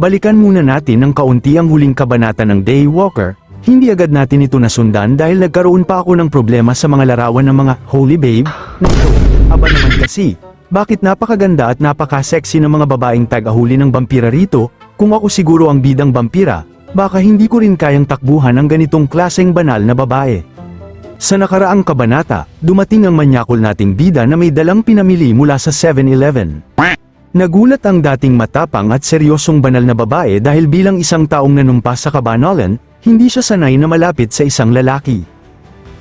Balikan muna natin ng kaunti ang huling kabanata ng Daywalker. Hindi agad natin ito nasundan dahil nagkaroon pa ako ng problema sa mga larawan ng mga Holy Babe na ito. Aba naman kasi, bakit napakaganda at napaka-sexy ng mga babaeng tagahuli ng vampira rito? Kung ako siguro ang bidang vampira, baka hindi ko rin kayang takbuhan ang ganitong klaseng banal na babae. Sa nakaraang kabanata, dumating ang manyakol nating bida na may dalang pinamili mula sa 7-Eleven. Nagulat ang dating matapang at seryosong banal na babae dahil bilang isang taong nanumpa sa kabanalan, hindi siya sanay na malapit sa isang lalaki.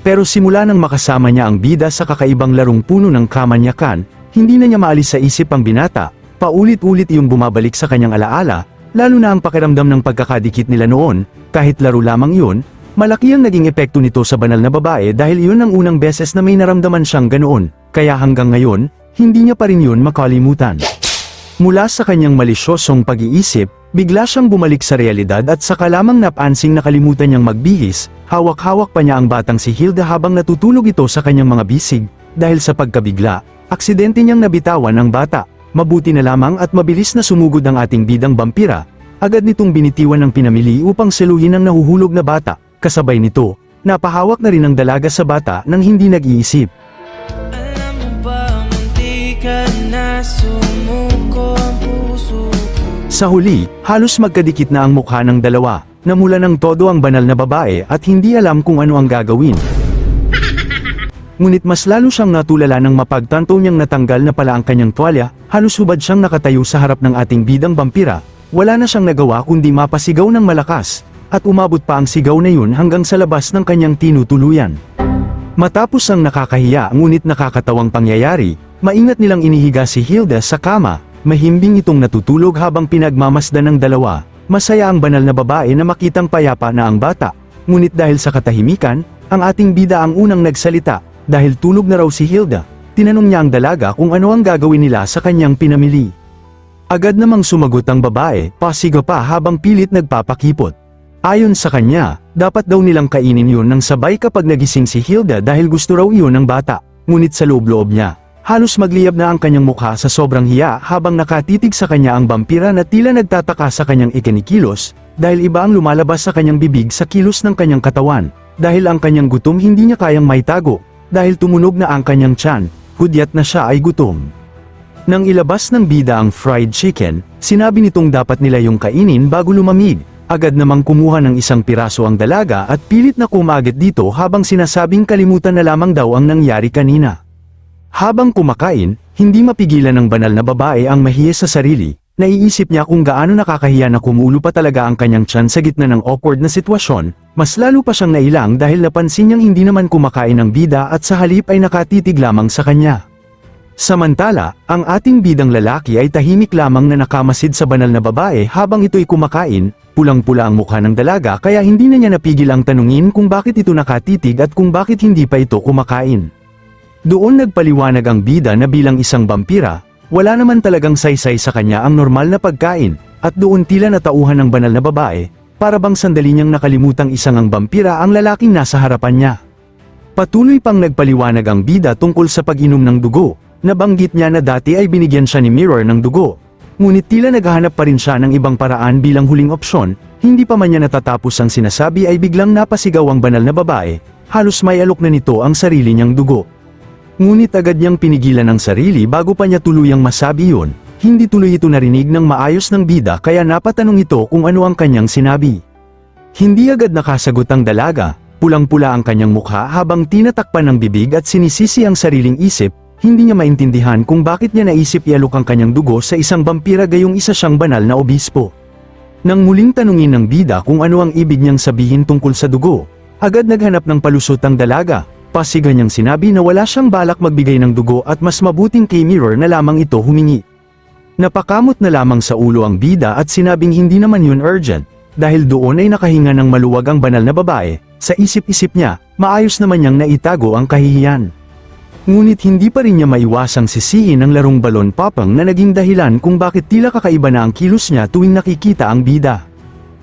Pero simula nang makasama niya ang bida sa kakaibang larong puno ng kamanyakan, hindi na niya maalis sa isip ang binata, paulit-ulit iyong bumabalik sa kanyang alaala, lalo na ang pakiramdam ng pagkakadikit nila noon, kahit laro lamang yun, malaki ang naging epekto nito sa banal na babae dahil iyon ang unang beses na may naramdaman siyang ganoon, kaya hanggang ngayon, hindi niya pa rin yun makalimutan. Mula sa kanyang malisyosong pag-iisip, bigla siyang bumalik sa realidad at saka lamang napansing nakalimutan niyang magbihis, hawak-hawak pa niya ang batang si Hilda habang natutulog ito sa kanyang mga bisig, dahil sa pagkabigla, aksidente niyang nabitawan ang bata. Mabuti na lamang at mabilis na sumugod ang ating bidang vampira, agad nitong binitiwan ng pinamili upang seluhin ang nahuhulog na bata, kasabay nito, napahawak na rin ang dalaga sa bata nang hindi nag-iisip. Alam mo ba, munti ka na sumuko ang puso ko. Sa huli, halos magkadikit na ang mukha ng dalawa, namula ng todo ang banal na babae at hindi alam kung ano ang gagawin. Ngunit mas lalo siyang natulala nang mapagtanto niyang natanggal na pala ang kanyang tuwalya, halos hubad siyang nakatayo sa harap ng ating bidang vampira, wala na siyang nagawa kundi mapasigaw ng malakas, at umabot pa ang sigaw na yun hanggang sa labas ng kanyang tinutuluyan. Matapos ang nakakahiya ngunit nakakatawang pangyayari, maingat nilang inihiga si Hilda sa kama, mahimbing itong natutulog habang pinagmamasdan ng dalawa. Masaya ang banal na babae na makitang payapa na ang bata, ngunit dahil sa katahimikan, ang ating bida ang unang nagsalita, dahil tulog na raw si Hilda, tinanong niya ang dalaga kung ano ang gagawin nila sa kanyang pinamili. Agad namang sumagot ang babae, pasiga pa habang pilit nagpapakipot. Ayon sa kanya, dapat daw nilang kainin yun ng sabay kapag nagising si Hilda dahil gusto raw iyon ng bata, ngunit sa loob-loob niya, halos magliyab na ang kanyang mukha sa sobrang hiya habang nakatitig sa kanya ang vampira na tila nagtataka sa kanyang ikinikilos, dahil iba ang lumalabas sa kanyang bibig sa kilos ng kanyang katawan, dahil ang kanyang gutom hindi niya kayang maitago, dahil tumunog na ang kanyang tiyan, hudyat na siya ay gutom. Nang ilabas ng bida ang fried chicken, sinabi nitong dapat nila yung kainin bago lumamig. Agad namang kumuha ng isang piraso ang dalaga at pilit na kumagit dito habang sinasabing kalimutan na lamang daw ang nangyari kanina. Habang kumakain, hindi mapigilan ng banal na babae ang mahiya sa sarili, naiisip niya kung gaano nakakahiya na kumulo pa talaga ang kanyang tiyan sa gitna ng awkward na sitwasyon, mas lalo pa siyang nailang dahil napansin niyang hindi naman kumakain ng bida at sa halip ay nakatitig lamang sa kanya. Samantala, ang ating bidang lalaki ay tahimik lamang na nakamasid sa banal na babae habang ito'y kumakain, pulang-pula ang mukha ng dalaga kaya hindi na niya napigil ang tanungin kung bakit ito nakatitig at kung bakit hindi pa ito kumakain. Doon nagpaliwanag ang bida na bilang isang vampira, wala naman talagang saysay sa kanya ang normal na pagkain, at doon tila natauhan ng banal na babae, para bang sandali niyang nakalimutang isang ang vampira ang lalaking nasa harapan niya. Patuloy pang nagpaliwanag ang bida tungkol sa pag-inom ng dugo. Nabanggit niya na dati ay binigyan siya ni Mirror ng dugo. Ngunit tila naghahanap pa rin siya ng ibang paraan bilang huling opsyon, hindi pa man niya natatapos ang sinasabi ay biglang napasigaw ang banal na babae, halos may alok na nito ang sarili niyang dugo. Ngunit agad niyang pinigilan ang sarili bago pa niya tuluyang masabi yun, hindi tuloy ito narinig ng maayos ng bida kaya napatanong ito kung ano ang kanyang sinabi. Hindi agad nakasagot ang dalaga, pulang-pula ang kanyang mukha habang tinatakpan ng bibig at sinisisi ang sariling isip. Hindi niya maintindihan kung bakit niya naisip ialok ang kanyang dugo sa isang vampira gayong isa siyang banal na obispo. Nang muling tanungin ng bida kung ano ang ibig niyang sabihin tungkol sa dugo, agad naghanap ng palusot ang dalaga, pasiga niyang sinabi na wala siyang balak magbigay ng dugo at mas mabuting kay Mirror na lamang ito humingi. Napakamot na lamang sa ulo ang bida at sinabing hindi naman yun urgent, dahil doon ay nakahinga ng maluwag ang banal na babae, sa isip-isip niya, maayos naman niyang naitago ang kahihiyan. Ngunit hindi pa rin niya maiwasang sisihin ang larong balon popang na naging dahilan kung bakit tila kakaiba na ang kilos niya tuwing nakikita ang bida.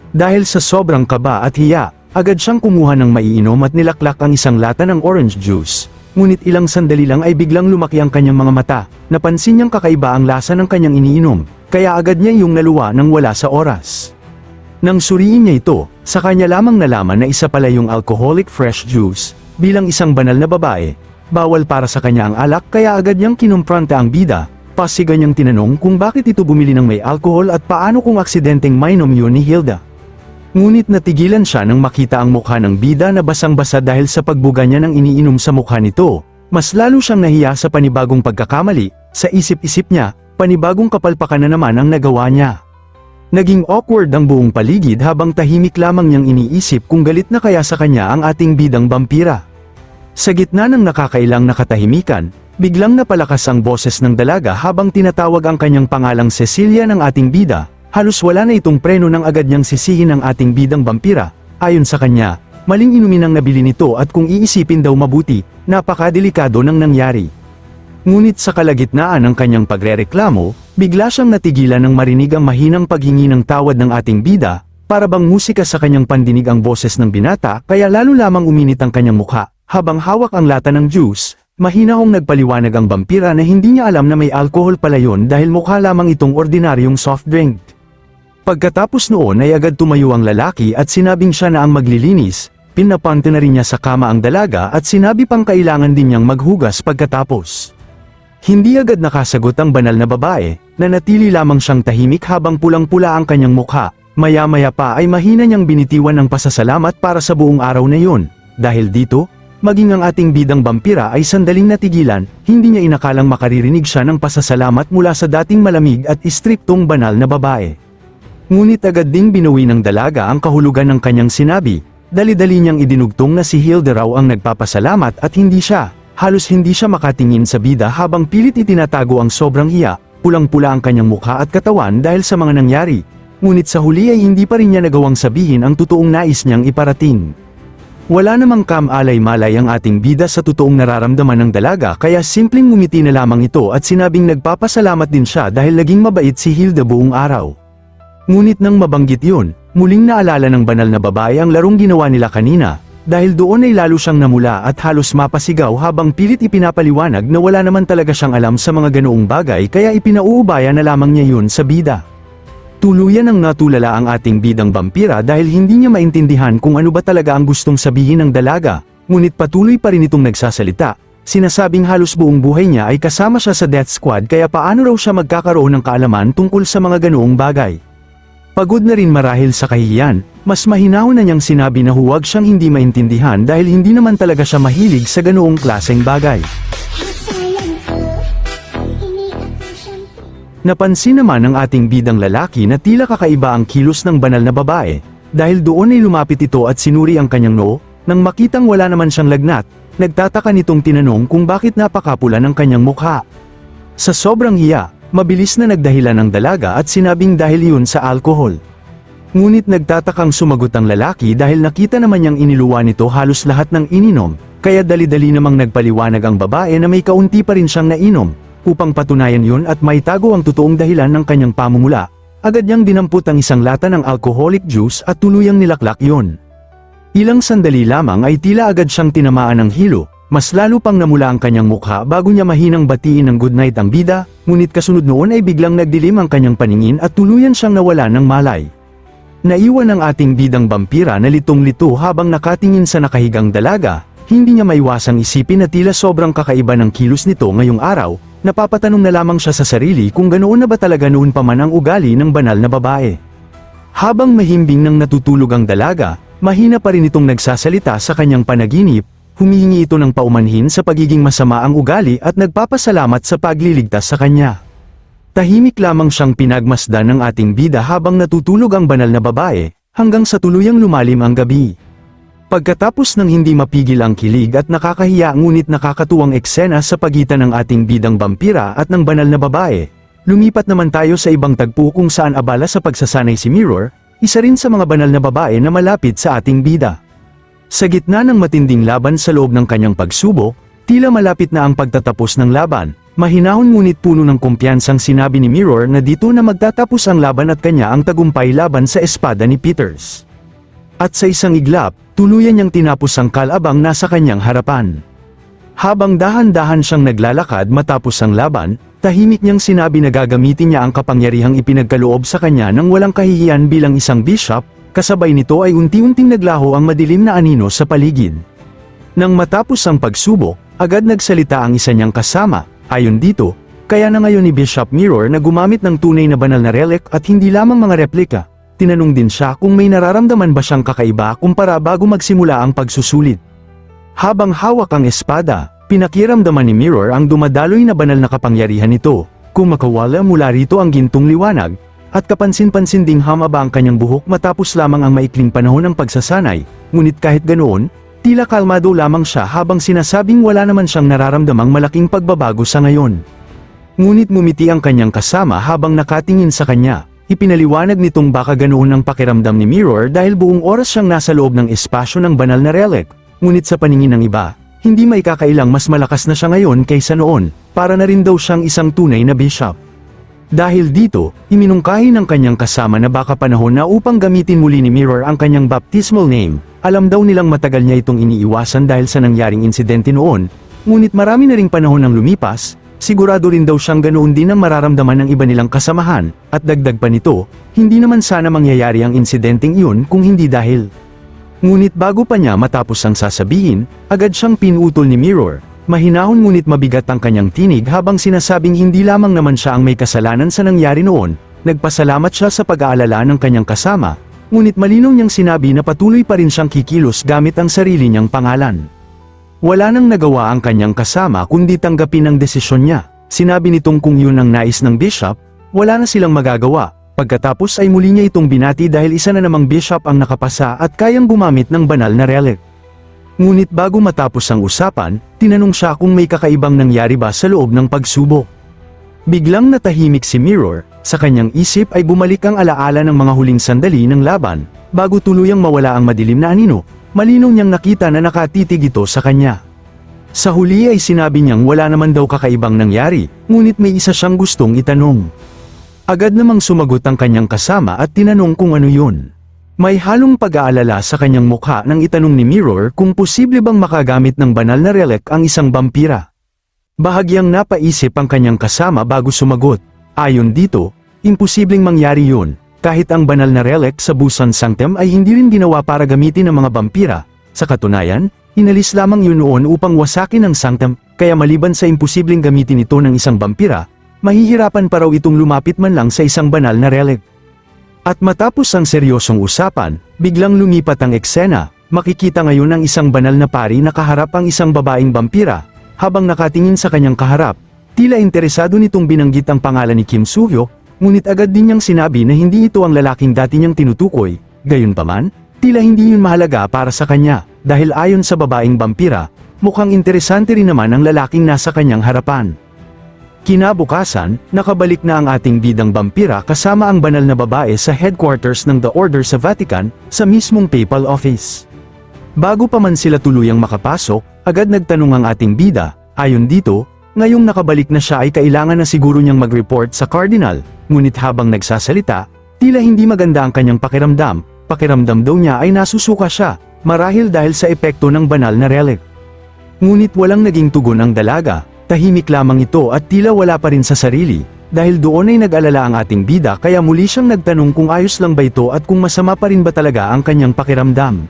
Dahil sa sobrang kaba at hiya, agad siyang kumuha ng maiinom at nilaklak ang isang lata ng orange juice. Ngunit ilang sandali lang ay biglang lumaki ang kanyang mga mata, napansin niyang kakaiba ang lasa ng kanyang iniinom, kaya agad niya iyong naluwa nang wala sa oras. Nang suriin niya ito, sa kanya lamang nalaman na isa pala yung alcoholic fresh juice. Bilang isang banal na babae, bawal para sa kanya ang alak kaya agad niyang kinumpranta ang bida. Pasigan niyang tinanong kung bakit ito bumili ng may alcohol at paano kung aksidenteng mainom yun ni Hilda. Ngunit natigilan siya nang makita ang mukha ng bida na basang-basa dahil sa pagbuga niya ng iniinom sa mukha nito. Mas lalo siyang nahiya sa panibagong pagkakamali. Sa isip-isip niya, panibagong kapalpakan na naman ang nagawa niya. Naging awkward ang buong paligid habang tahimik lamang niyang iniisip kung galit na kaya sa kanya ang ating bidang vampira. Sa gitna ng nakakailang na katahimikan, biglang napalakas ang boses ng dalaga habang tinatawag ang kanyang pangalang Cecilia ng ating bida. Halos wala na itong preno nang agad niyang sisihin ang ating bidang vampira. Ayon sa kanya, maling inumin ang nabili nito at kung iisipin daw mabuti, napakadelikado ng nangyari. Ngunit sa kalagitnaan ng kanyang pagrereklamo, bigla siyang natigilan nang marinig ang mahinang paghingi ng tawad ng ating bida, para bang musika sa kanyang pandinig ang boses ng binata kaya lalo lamang uminit ang kanyang mukha. Habang hawak ang lata ng juice, mahinahong nagpaliwanag ang vampira na hindi niya alam na may alkohol pala yun dahil mukha lamang itong ordinaryong soft drink. Pagkatapos noon ay agad tumayo ang lalaki at sinabing siya na ang maglilinis, pinapante na rin niya sa kama ang dalaga at sinabi pang kailangan din niyang maghugas pagkatapos. Hindi agad nakasagot ang banal na babae, nanatili lamang siyang tahimik habang pulang-pula ang kanyang mukha. Maya-maya pa ay mahina niyang binitiwan ng pasasalamat para sa buong araw na yun. Dahil dito, maging ang ating bidang vampira ay sandaling natigilan, hindi niya inakalang makaririnig siya ng pasasalamat mula sa dating malamig at istriktong banal na babae. Ngunit agad ding binuwi ng dalaga ang kahulugan ng kanyang sinabi, dali-dali niyang idinugtong na si Hilda raw ang nagpapasalamat at hindi siya. Halos hindi siya makatingin sa bida habang pilit itinatago ang sobrang hiya, pulang-pula ang kanyang mukha at katawan dahil sa mga nangyari. Ngunit sa huli ay hindi pa rin niya nagawang sabihin ang totoong nais niyang iparating. Wala namang kam-alay-malay ang ating bida sa totoong nararamdaman ng dalaga kaya simpleng ngumiti na lamang ito at sinabing nagpapasalamat din siya dahil naging mabait si Hilda buong araw. Ngunit nang mabanggit yun, muling naalala ng banal na babae ang larong ginawa nila kanina, dahil doon ay lalo siyang namula at halos mapasigaw habang pilit ipinapaliwanag na wala naman talaga siyang alam sa mga ganoong bagay kaya ipinauubaya na lamang niya yun sa bida. Tuluyan ang natulala ang ating bidang vampira dahil hindi niya maintindihan kung ano ba talaga ang gustong sabihin ng dalaga, ngunit patuloy pa rin itong nagsasalita, sinasabing halos buong buhay niya ay kasama siya sa death squad kaya paano raw siya magkakaroon ng kaalaman tungkol sa mga ganoong bagay. Pagod na rin marahil sa kahihiyan, mas mahinahon na niyang sinabi na huwag siyang hindi maintindihan dahil hindi naman talaga siya mahilig sa ganoong klaseng bagay. Napansin naman ng ating bidang lalaki na tila kakaiba ang kilos ng banal na babae, dahil doon ay lumapit ito at sinuri ang kanyang noo, nang makitang wala naman siyang lagnat, nagtataka nitong tinanong kung bakit napakapula ng kanyang mukha. Sa sobrang hiya, mabilis na nagdahilan ng dalaga at sinabing dahil yun sa alkohol. Ngunit nagtatakang sumagot ang lalaki dahil nakita naman niyang iniluwa nito halos lahat ng ininom, kaya dali-dali namang nagpaliwanag ang babae na may kaunti pa rin siyang nainom, upang patunayan yun at maitago ang totoong dahilan ng kanyang pamumula. Agad niyang dinampot ang isang lata ng alcoholic juice at tuluyang nilaklak yun. Ilang sandali lamang ay tila agad siyang tinamaan ng hilo. Mas lalo pang namula ang kanyang mukha bago niya mahinang batiin ng goodnight ang bida, ngunit kasunod noon ay biglang nagdilim ang kanyang paningin at tuluyan siyang nawala ng malay. Naiwan ang ating bidang vampira na litong-lito habang nakatingin sa nakahigang dalaga, hindi niya maiwasang isipin na tila sobrang kakaiba ng kilos nito ngayong araw, napapatanong na lamang siya sa sarili kung ganoon na ba talaga noon pa man ang ugali ng banal na babae. Habang mahimbing nang natutulog ang dalaga, mahina pa rin itong nagsasalita sa kanyang panaginip. Humihingi ito ng paumanhin sa pagiging masama ang ugali at nagpapasalamat sa pagliligtas sa kanya. Tahimik lamang siyang pinagmasdan ng ating bida habang natutulog ang banal na babae, hanggang sa tuluyang lumalim ang gabi. Pagkatapos ng hindi mapigil ang kilig at nakakahiya ngunit nakakatuwang eksena sa pagitan ng ating bidang vampira at ng banal na babae, lumipat naman tayo sa ibang tagpo kung saan abala sa pagsasanay si Mirror, isa rin sa mga banal na babae na malapit sa ating bida. Sa gitna ng matinding laban sa loob ng kanyang pagsubok, tila malapit na ang pagtatapos ng laban, mahinahon ngunit puno ng kumpiyansang sinabi ni Mirror na dito na magtatapos ang laban at kanya ang tagumpay laban sa espada ni Peters. At sa isang iglap, tuluyan niyang tinapos ang kalabang nasa kanyang harapan. Habang dahan-dahan siyang naglalakad matapos ang laban, Tahimik niyang sinabi na gagamitin niya ang kapangyarihang ipinagkaloob sa kanya nang walang kahihiyan bilang isang bishop, kasabay nito ay unti-unting naglaho ang madilim na anino sa paligid. Nang matapos ang pagsubok, agad nagsalita ang isa niyang kasama, ayon dito, kaya na ngayon ni Bishop Mirror na gumamit ng tunay na banal na relic at hindi lamang mga replika. Tinanong din siya kung may nararamdaman ba siyang kakaiba kumpara bago magsimula ang pagsusulit. Habang hawak ang espada, pinakiramdaman ni Mirror ang dumadaloy na banal na kapangyarihan nito, kung makawala mula rito ang gintong liwanag, at kapansin-pansin ding humaba ang kanyang buhok matapos lamang ang maikling panahon ng pagsasanay, ngunit kahit ganoon, tila kalmado lamang siya habang sinasabing wala naman siyang nararamdamang malaking pagbabago sa ngayon. Ngunit ngumiti ang kanyang kasama habang nakatingin sa kanya, ipinaliwanag nitong baka ganoon ang pakiramdam ni Mirror dahil buong oras siyang nasa loob ng espasyo ng banal na relic, ngunit sa paningin ng iba, hindi may kakailang mas malakas na siya ngayon kaysa noon, para na rin daw siyang isang tunay na bishop. Dahil dito, iminungkahi ng kanyang kasama na baka panahon na upang gamitin muli ni Mirror ang kanyang baptismal name. Alam daw nilang matagal niya itong iniiwasan dahil sa nangyaring insidente noon, ngunit marami na ring panahon ang lumipas, sigurado rin daw siyang ganoon din ang mararamdaman ng iba nilang kasamahan, at dagdag pa nito, hindi naman sana mangyayari ang insidenteng iyon kung hindi dahil. Ngunit bago pa niya matapos ang sasabihin, agad siyang pinutol ni Mirror. Mahinahon ngunit mabigat ang kanyang tinig habang sinasabing hindi lamang naman siya ang may kasalanan sa nangyari noon, nagpasalamat siya sa pag-aalala ng kanyang kasama, ngunit malinaw niyang sinabi na patuloy pa rin siyang kikilos gamit ang sarili niyang pangalan. Wala nang nagawa ang kanyang kasama kundi tanggapin ang desisyon niya. Sinabi nitong kung yun ang nais ng bishop, wala na silang magagawa. Pagkatapos ay muli niya itong binati dahil isa na namang bishop ang nakapasa at kayang gumamit ng banal na relic. Ngunit bago matapos ang usapan, tinanong siya kung may kakaibang nangyari ba sa loob ng pagsubok. Biglang natahimik si Mirror, sa kanyang isip ay bumalik ang alaala ng mga huling sandali ng laban, bago tuluyang mawala ang madilim na anino, malinaw niyang nakita na nakatitig ito sa kanya. Sa huli ay sinabi niyang wala naman daw kakaibang nangyari, ngunit may isa siyang gustong itanong. Agad namang sumagot ang kanyang kasama at tinanong kung ano yun. May halong pag-aalala sa kanyang mukha nang itanong ni Mirror kung posible bang makagamit ng banal na relic ang isang vampira. Bahagyang napaisip ang kanyang kasama bago sumagot. Ayon dito, imposibleng mangyari yun, kahit ang banal na relic sa Busan Sanctum ay hindi rin ginawa para gamitin ng mga vampira. Sa katunayan, inalis lamang yun noon upang wasakin ang Sanctum, kaya maliban sa imposibleng gamitin ito ng isang vampira, mahihirapan pa raw itong lumapit man lang sa isang banal na relic. At matapos ang seryosong usapan, biglang lumipat ang eksena. Makikita ngayon ang isang banal na pari na kaharap ang isang babaeng vampira. Habang nakatingin sa kanyang kaharap, tila interesado nitong binanggit ang pangalan ni Kim Soo-hyuk, ngunit agad din niyang sinabi na hindi ito ang lalaking dati niyang tinutukoy. Gayunpaman, tila hindi yun mahalaga para sa kanya, dahil ayon sa babaeng vampira, mukhang interesante rin naman ang lalaking nasa kanyang harapan. Kinabukasan, nakabalik na ang ating bidang vampira kasama ang banal na babae sa headquarters ng The Order sa Vatican, sa mismong papal office. Bago pa man sila tuluyang makapasok, agad nagtanong ang ating bida, ayon dito, ngayong nakabalik na siya ay kailangan na siguro niyang mag-report sa cardinal, ngunit habang nagsasalita, tila hindi maganda ang kanyang pakiramdam daw niya ay nasusuka siya, marahil dahil sa epekto ng banal na relic. Ngunit walang naging tugon ang dalaga. Tahimik lamang ito at tila wala pa rin sa sarili, dahil doon ay nag-alala ang ating bida kaya muli siyang nagtanong kung ayos lang ba ito at kung masama pa rin ba talaga ang kanyang pakiramdam.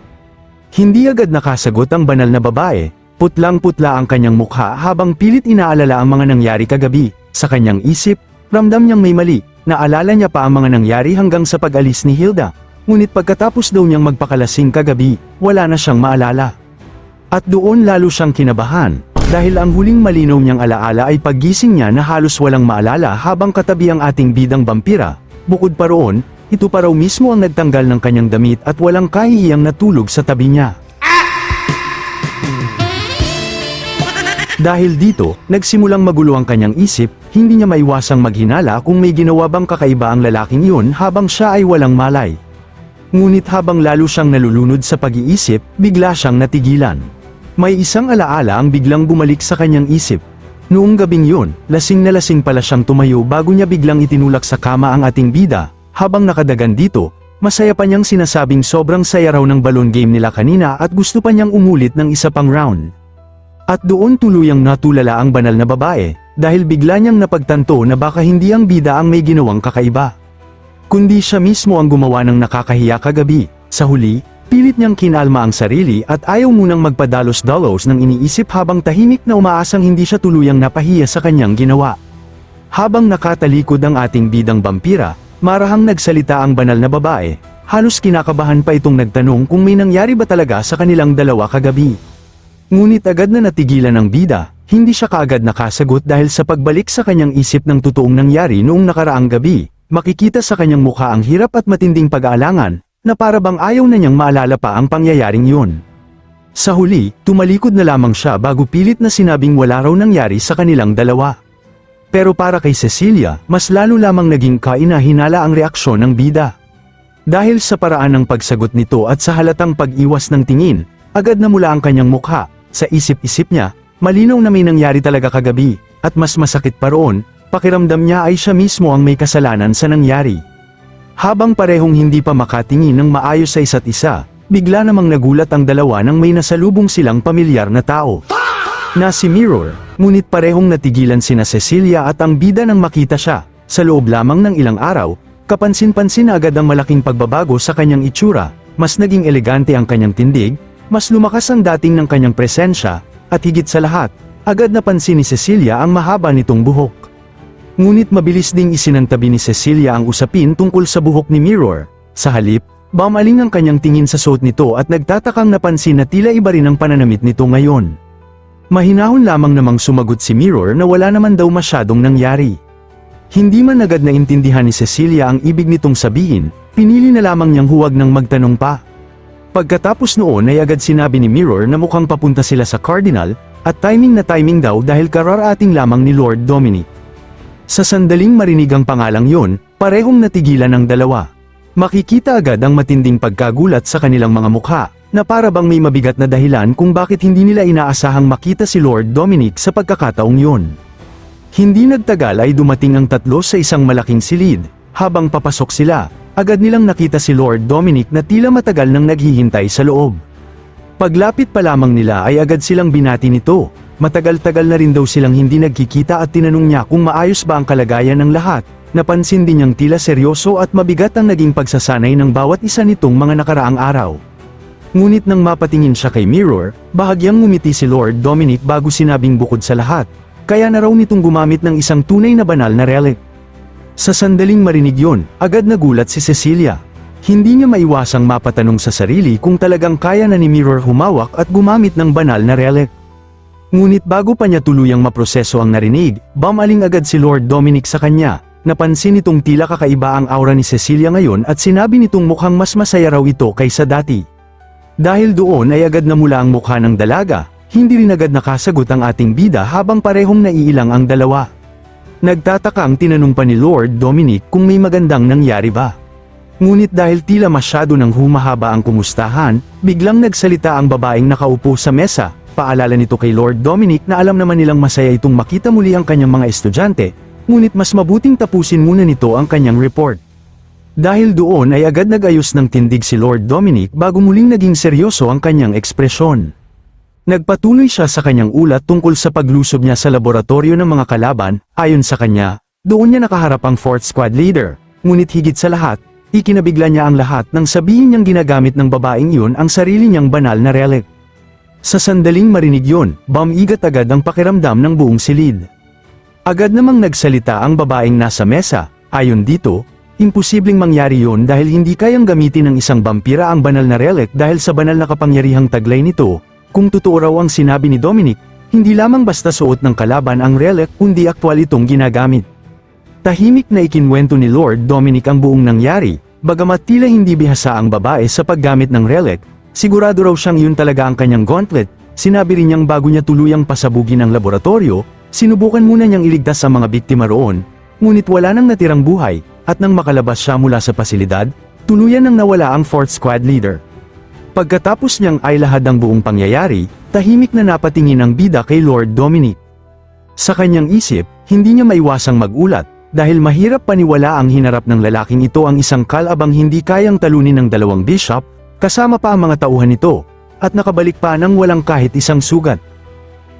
Hindi agad nakasagot ang banal na babae, putlang-putla ang kanyang mukha habang pilit inaalala ang mga nangyari kagabi. Sa kanyang isip, ramdam niyang may mali, naalala niya pa ang mga nangyari hanggang sa pag-alis ni Hilda, ngunit pagkatapos daw niyang magpakalasing kagabi, wala na siyang maalala. At doon lalo siyang kinabahan. Dahil ang huling malinaw niyang alaala ay paggising niya na halos walang maalala habang katabi ang ating bidang vampira. Bukod pa roon, ito pa raw mismo ang nagtanggal ng kanyang damit at walang kahihiyang natulog sa tabi niya. Dahil dito, nagsimulang magulo ang kanyang isip, hindi niya maiwasang maghinala kung may ginawa bang kakaiba ang lalaking yun habang siya ay walang malay. Ngunit habang lalo siyang nalulunod sa pag-iisip, bigla siyang natigilan. May isang alaala ang biglang bumalik sa kanyang isip. Noong gabing yun, lasing na lasing pala siyang tumayo bago niya biglang itinulak sa kama ang ating bida. Habang nakadagan dito, masaya pa niyang sinasabing sobrang saya raw ng balloon game nila kanina at gusto pa niyang umulit ng isa pang round. At doon tuluyang natulala ang banal na babae, dahil bigla niyang napagtanto na baka hindi ang bida ang may ginawang kakaiba, kundi siya mismo ang gumawa ng nakakahiya kagabi. Sa huli, pilit niyang kinalma ang sarili at ayaw munang magpadalos-dalos ng iniisip habang tahimik na umaasang hindi siya tuluyang napahiya sa kanyang ginawa. Habang nakatalikod ang ating bidang vampira, marahang nagsalita ang banal na babae. Halos kinakabahan pa itong nagtanong kung may nangyari ba talaga sa kanilang dalawa kagabi. Ngunit agad na natigilan ng bida, hindi siya kaagad nakasagot dahil sa pagbalik sa kanyang isip ng totoong nangyari noong nakaraang gabi, makikita sa kanyang mukha ang hirap at matinding pag-aalangan, na para bang ayaw na niyang maalala pa ang pangyayaring yun. Sa huli, tumalikod na lamang siya bago pilit na sinabing wala raw nangyari sa kanilang dalawa. Pero para kay Cecilia, mas lalo lamang naging kainahinala ang reaksyon ng bida. Dahil sa paraan ng pagsagot nito at sa halatang pag-iwas ng tingin, agad na mula ang kanyang mukha. Sa isip-isip niya, malinaw na may nangyari talaga kagabi, at mas masakit pa roon, pakiramdam niya ay siya mismo ang may kasalanan sa nangyari. Habang parehong hindi pa makatingin ng maayos sa isa't isa, bigla namang nagulat ang dalawa nang may nasalubong silang pamilyar na tao, na si Mirror, ngunit parehong natigilan sina Cecilia at ang bida nang makita siya. Sa loob lamang ng ilang araw, kapansin-pansin agad ang malaking pagbabago sa kanyang itsura, mas naging elegante ang kanyang tindig, mas lumakas ang dating ng kanyang presensya, at higit sa lahat, agad napansin ni Cecilia ang mahaba nitong buhok. Ngunit mabilis ding isinantabi ni Cecilia ang usapin tungkol sa buhok ni Mirror. Sa halip, bumaling ang kanyang tingin sa suot nito at nagtatakang napansin na tila iba rin ang pananamit nito ngayon. Mahinahon lamang namang sumagot si Mirror na wala naman daw masyadong nangyari. Hindi man agad na intindihan ni Cecilia ang ibig nitong sabihin, pinili na lamang niyang huwag nang magtanong pa. Pagkatapos noon ay agad sinabi ni Mirror na mukhang papunta sila sa Cardinal, at timing na timing daw dahil kararating lamang ni Lord Dominic. Sa sandaling marinig ang pangalang yon, parehong natigilan ang dalawa. Makikita agad ang matinding pagkagulat sa kanilang mga mukha, na para bang may mabigat na dahilan kung bakit hindi nila inaasahang makita si Lord Dominic sa pagkakataong yon. Hindi nagtagal ay dumating ang tatlo sa isang malaking silid. Habang papasok sila, agad nilang nakita si Lord Dominic na tila matagal nang naghihintay sa loob. Paglapit pa lamang nila ay agad silang binati nito. Matagal-tagal na rin daw silang hindi nagkikita at tinanong niya kung maayos ba ang kalagayan ng lahat. Napansin din niyang tila seryoso at mabigat ang naging pagsasanay ng bawat isa nitong mga nakaraang araw. Ngunit nang mapatingin siya kay Mirror, bahagyang ngumiti si Lord Dominic bago sinabing bukod sa lahat, kaya na raw nitong gumamit ng isang tunay na banal na relic. Sa sandaling marinig yon, agad nagulat si Cecilia. Hindi niya maiwasang mapatanong sa sarili kung talagang kaya na ni Mirror humawak at gumamit ng banal na relic. Ngunit bago pa niya tuluyang maproseso ang narinig, bumaling agad si Lord Dominic sa kanya. Napansin nitong tila kakaiba ang aura ni Cecilia ngayon at sinabi nitong mukhang mas masaya raw ito kaysa dati. Dahil doon ay agad namula ang mukha ng dalaga, hindi rin agad nakasagot ang ating bida habang parehong naiilang ang dalawa. Nagtatakang tinanong pa ni Lord Dominic kung may magandang nangyari ba. Ngunit dahil tila masyado nang humahaba ang kumustahan, biglang nagsalita ang babaeng nakaupo sa mesa. Paalala nito kay Lord Dominic na alam naman nilang masaya itong makita muli ang kanyang mga estudyante, ngunit mas mabuting tapusin muna nito ang kanyang report. Dahil doon ay agad nag-ayos ng tindig si Lord Dominic bago muling naging seryoso ang kanyang ekspresyon. Nagpatuloy siya sa kanyang ulat tungkol sa paglusob niya sa laboratorio ng mga kalaban. Ayon sa kanya, doon niya nakaharap ang 4th Squad Leader, ngunit higit sa lahat, ikinabigla niya ang lahat nang sabihin niyang ginagamit ng babaeng yun ang sarili niyang banal na relic. Sa sandaling marinig yon, bumigat agad ang pakiramdam ng buong silid. Agad namang nagsalita ang babaeng nasa mesa. Ayon dito, imposibleng mangyari yon dahil hindi kayang gamitin ng isang vampira ang banal na relic dahil sa banal na kapangyarihang taglay nito. Kung totoo raw ang sinabi ni Dominic, hindi lamang basta suot ng kalaban ang relic kundi aktwal itong ginagamit. Tahimik na ikinwento ni Lord Dominic ang buong nangyari, bagamat tila hindi bihasa ang babae sa paggamit ng relic. Sigurado raw siyang yun talaga ang kanyang gauntlet. Sinabi rin niyang bago niya tuluyang pasabugin ang laboratorio, sinubukan muna niyang iligtas ang mga biktima roon, ngunit wala nang natirang buhay, at nang makalabas siya mula sa pasilidad, tuluyan nang nawala ang 4th Squad Leader. Pagkatapos niyang ailahad ang buong pangyayari, tahimik na napatingin ang bida kay Lord Dominic. Sa kanyang isip, hindi niya maiwasang magulat, dahil mahirap paniwala ang hinarap ng lalaking ito ang isang kalabang hindi kayang talunin ng 2 bishop, kasama pa ang mga tauhan nito, at nakabalik pa nang walang kahit isang sugat.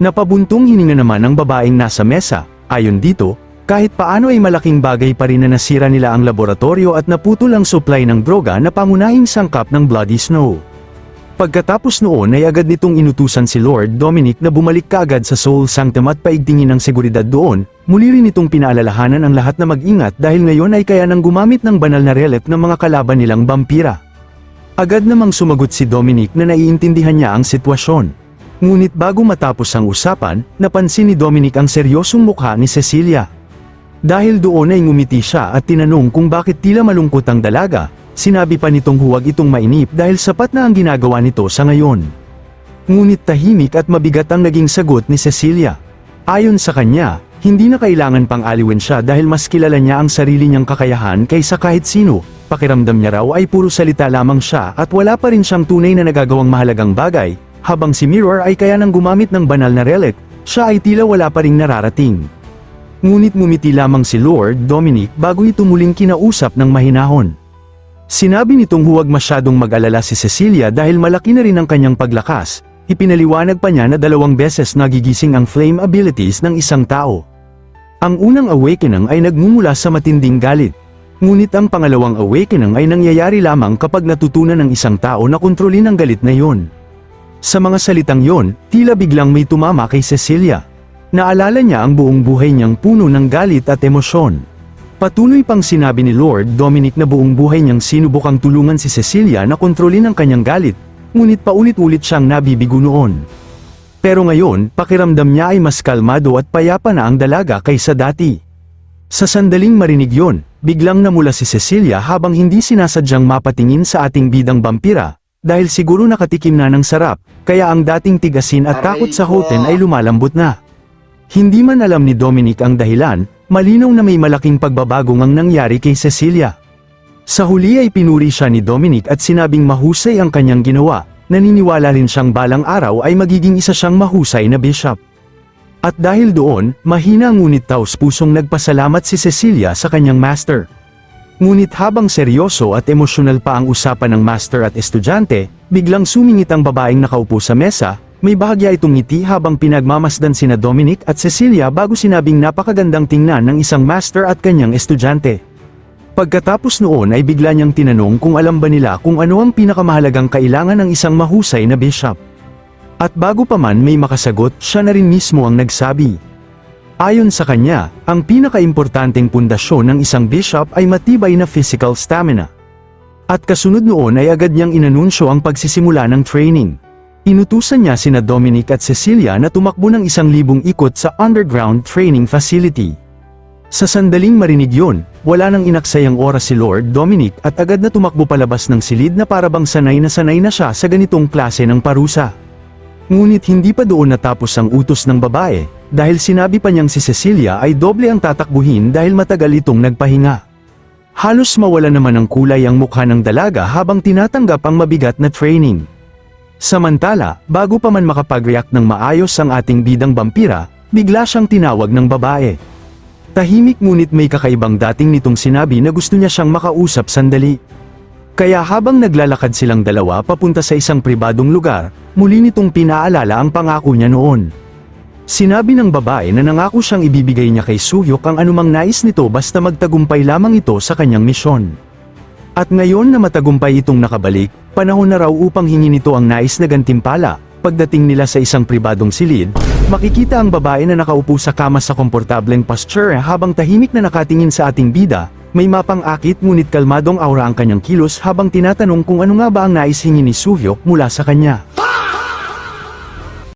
Napabuntong hininga naman ang babaeng nasa mesa, Ayon dito, kahit paano ay malaking bagay pa rin na nasira nila ang laboratorio at naputol ang supply ng droga na pangunahing sangkap ng Bloody Snow. Pagkatapos noon ay agad nitong inutusan si Lord Dominic na bumalik kaagad sa Soul Sanctum at paigtingin ang seguridad doon. Muli rin itong pinaalalahanan ang lahat na mag-ingat dahil ngayon ay kaya nang gumamit ng banal na relic ng mga kalaban nilang vampira. Agad namang sumagot si Dominic na naiintindihan niya ang sitwasyon. Ngunit bago matapos ang usapan, napansin ni Dominic ang seryosong mukha ni Cecilia. Dahil doon ay ngumiti siya at tinanong kung bakit tila malungkot ang dalaga. Sinabi pa nitong huwag itong mainip dahil sapat na ang ginagawa nito sa ngayon. Ngunit tahimik at mabigat ang naging sagot ni Cecilia. Ayon sa kanya, hindi na kailangan pang aliwin siya dahil mas kilala niya ang sarili niyang kakayahan kaysa kahit sino. Pakiramdam niya raw ay puro salita lamang siya at wala pa rin siyang tunay na nagagawang mahalagang bagay, habang si Mirror ay kaya nang gumamit ng banal na relic, siya ay tila wala pa ring nararating. Ngunit ngumiti lamang si Lord Dominic bago ito muling kinausap ng mahinahon. Sinabi nitong huwag masyadong mag-alala si Cecilia dahil malaki na rin ang kanyang paglakas. Ipinaliwanag pa niya na 2 beses nagigising ang flame abilities ng isang tao. Ang unang awakening ay nagmumula sa matinding galit. Ngunit ang pangalawang awakening ay nangyayari lamang kapag natutunan ng isang tao na kontrolin ang galit na yon. Sa mga salitang yon, tila biglang may tumama kay Cecilia. Naalala niya ang buong buhay niyang puno ng galit at emosyon. Patuloy pang sinabi ni Lord Dominic na buong buhay niyang sinubukang tulungan si Cecilia na kontrolin ang kanyang galit, ngunit paulit-ulit siyang nabibigo noon. Pero ngayon, pakiramdam niya ay mas kalmado at payapa na ang dalaga kaysa dati. Sa sandaling marinig yon, biglang namula si Cecilia habang hindi sinasadyang mapatingin sa ating bidang vampira, dahil siguro nakatikim na ng sarap, kaya ang dating tigasin at takot sa Houghton ay lumalambot na. Hindi man alam ni Dominic ang dahilan, malinaw na may malaking pagbabago ngang nangyari kay Cecilia. Sa huli ay pinuri siya ni Dominic at sinabing mahusay ang kanyang ginawa, naniniwala rin siyang balang araw ay magiging isa siyang mahusay na bishop. At dahil doon, mahina ngunit taos-pusong nagpasalamat si Cecilia sa kanyang master. Ngunit habang seryoso at emosyonal pa ang usapan ng master at estudyante, biglang sumingit ang babaeng nakaupo sa mesa. May bahagya itong ngiti habang pinagmamasdan sina Dominic at Cecilia bago sinabing napakagandang tingnan ng isang master at kanyang estudyante. Pagkatapos noon ay bigla niyang tinanong kung alam ba nila kung ano ang pinakamahalagang kailangan ng isang mahusay na bishop. At bago pa man may makasagot, siya na rin mismo ang nagsabi. Ayon sa kanya, ang pinakaimportanteng pundasyon ng isang bishop ay matibay na physical stamina. At kasunod noon ay agad niyang inanunsyo ang pagsisimula ng training. Inutusan niya sina Dominic at Cecilia na tumakbo ng 1,000 ikot sa underground training facility. Sa sandaling marinig yon, wala nang inaksayang oras si Lord Dominic at agad na tumakbo palabas ng silid na parabang sanay na siya sa ganitong klase ng parusa. Ngunit hindi pa doon natapos ang utos ng babae, dahil sinabi pa niyang si Cecilia ay doble ang tatakbuhin dahil matagal itong nagpahinga. Halos mawala naman ng kulay ang mukha ng dalaga habang tinatanggap ang mabigat na training. Samantala, bago pa man makapag-react ng maayos ang ating bidang vampira, bigla siyang tinawag ng babae. Tahimik ngunit may kakaibang dating nitong sinabi na gusto niya siyang makausap sandali. Kaya habang naglalakad silang dalawa papunta sa isang pribadong lugar, muli nitong pinaalala ang pangako niya noon. Sinabi ng babae na nangako siyang ibibigay niya kay Suhyok ang anumang nais nito basta magtagumpay lamang ito sa kanyang misyon. At ngayon na matagumpay itong nakabalik, panahon na raw upang hingin nito ang nais na gantimpala. Pagdating nila sa isang pribadong silid, makikita ang babae na nakaupo sa kama sa komportableng posture habang tahimik na nakatingin sa ating bida. May mapang-akit ngunit kalmadong aura ang kanyang kilos habang tinatanong kung ano nga ba ang nais hingin ni Suhyok mula sa kanya.